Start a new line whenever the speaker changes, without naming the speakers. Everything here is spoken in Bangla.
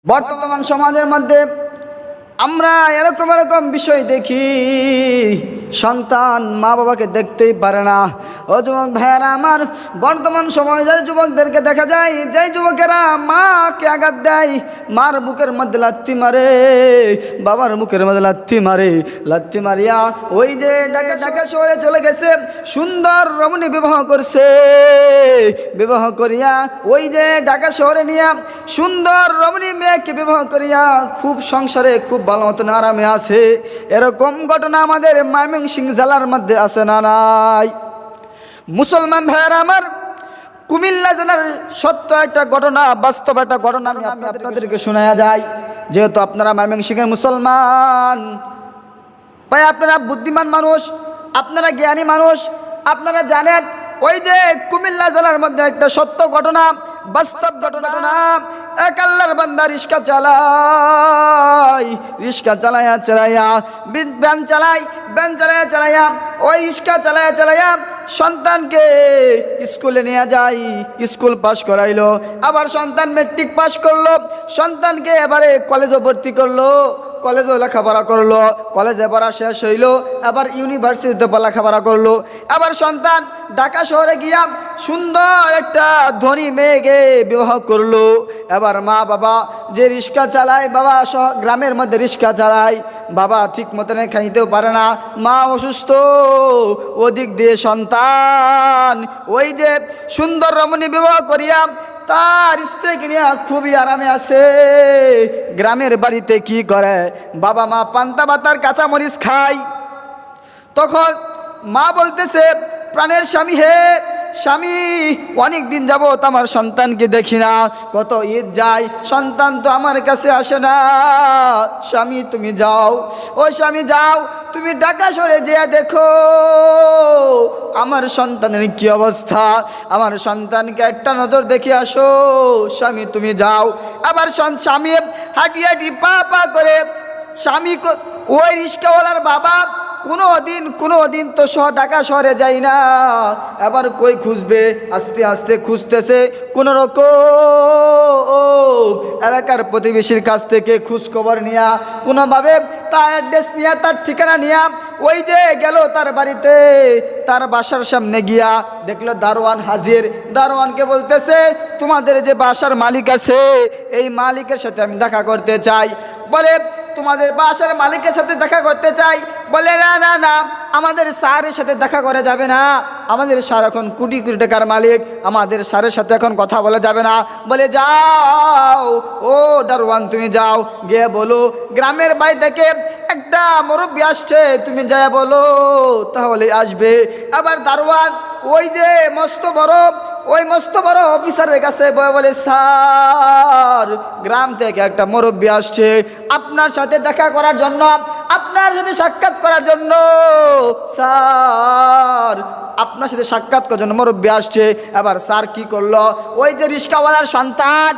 বর্তমান সমাজের মধ্যে আমরা এরকম বিষয় দেখি, সন্তান মা বাবাকে দেখতেই পারে না। ও যুবক ভাইয়েরা আমার, বর্তমান সময়ে যে যুবকদেরকে দেখা যায়, যে যুবকেরা মাকে আঘাত দেয়, মার বুকের মধ্যে লাথি মারে, বাবার বুকের মধ্যে লাথি মারে, লাথি মারিয়া ওই যে ঢাকা শহরে চলে গেছে, সুন্দর রমণী বিবাহ করছে, বিবাহ করিয়া ওই যে ঢাকা শহরে নিয়ে সুন্দর রমণী মেয়েকে বিবাহ করিয়া খুব সংসারে খুব ভালো মতন আরামে আছে। এরকম ঘটনা আমাদের ময়মনসিংহ জেলার মধ্যে আছে না নাই? মুসলমান ভাইয়েরা আমার, কুমিল্লা জেলার সত্য একটা ঘটনা, বাস্তব একটা ঘটনা আমি আপনাদেরকে শোনায়া যাই, যেহেতু আপনারা ময়মনসিংহের মুসলমান। ভাই আপনারা বুদ্ধিমান মানুষ, আপনারা জ্ঞানী মানুষ, আপনারা জানেন ওই যে কুমিল্লা জেলার মধ্যে একটা সত্য ঘটনা, বাস্তব ঘটনা। এক আল্লাহর বান্দা রিক্সা চালায়া ভ্যান চালায়া ওই রিক্সা চালায়া সন্তানকে স্কুলে নিয়ে যায়, স্কুল পাস করাইলো, আবার সন্তান মেট্রিক পাস করলো, সন্তানকে এবারে কলেজে ভর্তি করলো, কলেজে লেখাপড়া করলো, কলেজে পড়া শেষ হইলো, আবার ইউনিভার্সিটিতে লেখাপড়া করলো। আবার সন্তান ঢাকা শহরে গিয়া সুন্দর একটা ধনী মেয়েকে বিবাহ করলো। এবার মা বাবা যে রিক্সা চালায়, বাবা গ্রামের মধ্যে রিক্সা চালায়, বাবা ঠিক মতন খাইতেও পারে না, মা অসুস্থ, ওদিক দিয়ে সন্তান ওই যে সুন্দর রমণী বিবাহ করিয়া তার স্ত্রীকে নিয়ে খুবই আরামে আছে। গ্রামের বাড়িতে কি করে, বাবা মা পান্তা ভাতার কাঁচামরিচ খায়। তখন মা বলতেছে, প্রাণের স্বামী হে স্বামী, অনেক দিন যাবত আমার সন্তানকে দেখি না, কত ঈদ যায়, সন্তান তো আমার কাছে আসে না। স্বামী তুমি যাও, ও স্বামী যাও, তুমি ঢাকা শহরে যেয়ে দেখো আমার সন্তানের কি অবস্থা, আমার সন্তানকে একটা নজর দেখে আসো। স্বামী তুমি যাও। আবার স্বামী হাঁটি পা করে স্বামী ওই রিক্সাওয়ালার বাবা কোনো দিন তো ঢাকা শহরে যাই না, এবার কই খুঁজবে, আস্তে আস্তে খুঁজতেছে, কোনো রকম এলাকার প্রতিবেশীর কাছ থেকে খোঁজ খবর নিয়া, কোনোভাবে তার অ্যাড্রেস নিয়ে, তার ঠিকানা নিয়া ওই যে গেল তার বাড়িতে, তার বাসার সামনে গিয়া দেখলো দারোয়ান হাজির। দারোয়ানকে বলতেছে, তোমাদের যে বাসার মালিক আছে, এই মালিকের সাথে আমি দেখা করতে চাই। বলে, তোমাদের বাসার মালিকের সাথে দেখা করতে চাই? বলে, না না না, আমাদের স্যারের সাথে দেখা করা যাবে না, আমাদের স্যার এখন কোটি কোটি টাকার মালিক, আমাদের স্যারের সাথে এখন কথা বলা যাবে না। বলে, যাও ও দারোয়ান, তুমি যাও, গিয়ে বলো গ্রামের বাড়ি থেকে একটা মুরব্বি আসছে, তুমি যাই বলো, তাহলে আসবে। আবার দারোয়ান ওই যে মস্ত বড় অফিসারের কাছে বলে, স্যার গ্রাম থেকে একটা মুরব্বি আসছে আপনার সাথে দেখা করার জন্য, আপনার সাথে সাক্ষাৎ করার জন্য। স্যার আপনার সাথে সাক্ষাৎ করার জন্য মুরব্বি আসছে। এবার স্যার কি করলো, ওই যে রিক্সাওয়ালার সন্তান